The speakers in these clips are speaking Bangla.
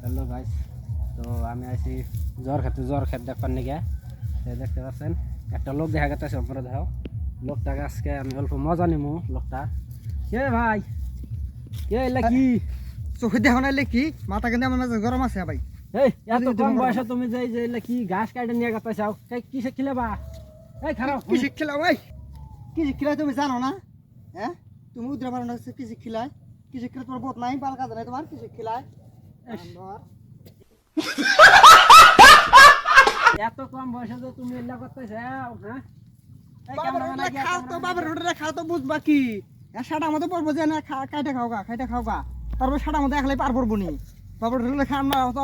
হ্যালো গাইস, তো আমি আছি জ্বর খেতে দেখবার নিকে। দেখতে পাচ্ছেন একটা লোক দেখা গেছে, উপরে দেখো লোকটাকে আজকে আমি অল্প মজা নিমু। লোকটা কে ভাই? কে এলা কি চোখে দেখো না কি মাথা কিন্তু আমার মাঝে গরম আছে ভাই। এই এত কম বয়সে তুমি যে যে এলা কি ঘাস কাটে নিয়ে গেতে চাও? কি শিখলে বা? এই খারাপ কি শিখিলা ভাই? কি শিখিলা তুমি জানো না? হ্যাঁ, তুমি উদ্রা পারো না কি শিখিলাই? কি শিখিলা তোমার বোধ নাই, বাল কাজ নাই তোমার? কি শিখিলাই? এত কম বয়সে যে তুমি এলা করতে চাও? হ্যাঁ, বাবার রোডে খাও তো বুঝবা কি? সাটা মতো পড়বো যে না খাইতে খাও গা, তারপর সাটা মতো একলাই পার পড়বো নি। বাবার রোডে খান না তো,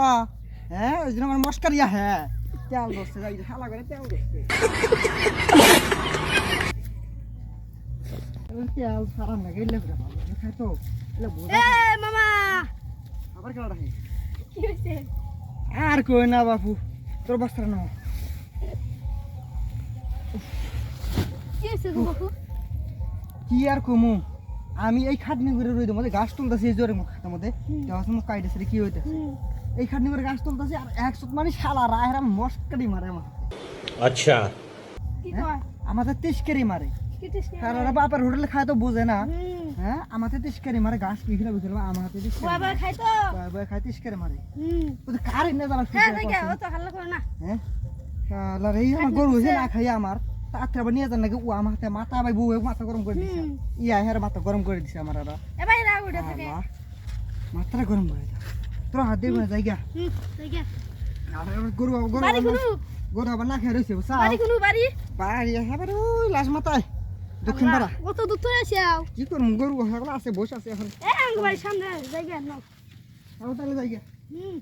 হ্যাঁ ওই জন্য আমার মস্কারিয়া। হ্যাঁ, তেল ধরছে যাই শালা করে তেল ধরছে। তেল সারা না গেলে খাই তো মামা আবার খেলা রাখে। কি হয়েছে? আর কই না বাপু, তোর বস্তা না কি হয়েছে গো বাপু? কি আর কমু, আমি এই খাটনি করে রই মধ্যে গাছ তুলতেছি এই জোরে খাটের মধ্যে মুখ কাইতেছে কি হইতেছে। এই খাটনি করে গাছ তুলতেছি আর একশো মানে শালা রাহের মস্কারি মারে আমার। আচ্ছা, কি কয়? আমাদের তিসকারি মারে। কি টেস্টি? তারা বাপের হোটেলে খায় তো বোঝে না। হ্যাঁ, আমাদের তিসকারি মারে, গাছ বিঘিলা বিঘিলা আমার হাতে বাবা খাই তো। খায় তিসকারি মারে। কার এনে জানা হ্যাঁ দেখে ও তো হাল্লা করে না। হ্যাঁ, শালা রে আমার গরু হইছে না খাই আমার তাতে আবার নিয়ে যান নাকি ও আমার হাতে মাথা ভাই বউ মাথা গরম করে দিছে। ইয়া হের মাথা গরম করে দিছে আমার। আর এ ভাই রাগ উঠে থাকে। মাথাটা গরম করে দাও তোর হাত দিয়ে জায়গা। দেখে গরু বাড়ি কোন? গরু আবার না খেয়ে রয়েছে বুঝছা? বাড়ি কোন বাড়ি? বাড়ি এবার ওই লাশ মাথায় দক্ষিণ পাড়া। কত দূর ধরে আসিয়াও? কি করবো, গরু সকল আছে বসে আছে এখন। এ আঙ্গ বাড়ির সামনে জায়গা নাও। তাহলে জায়গা হুম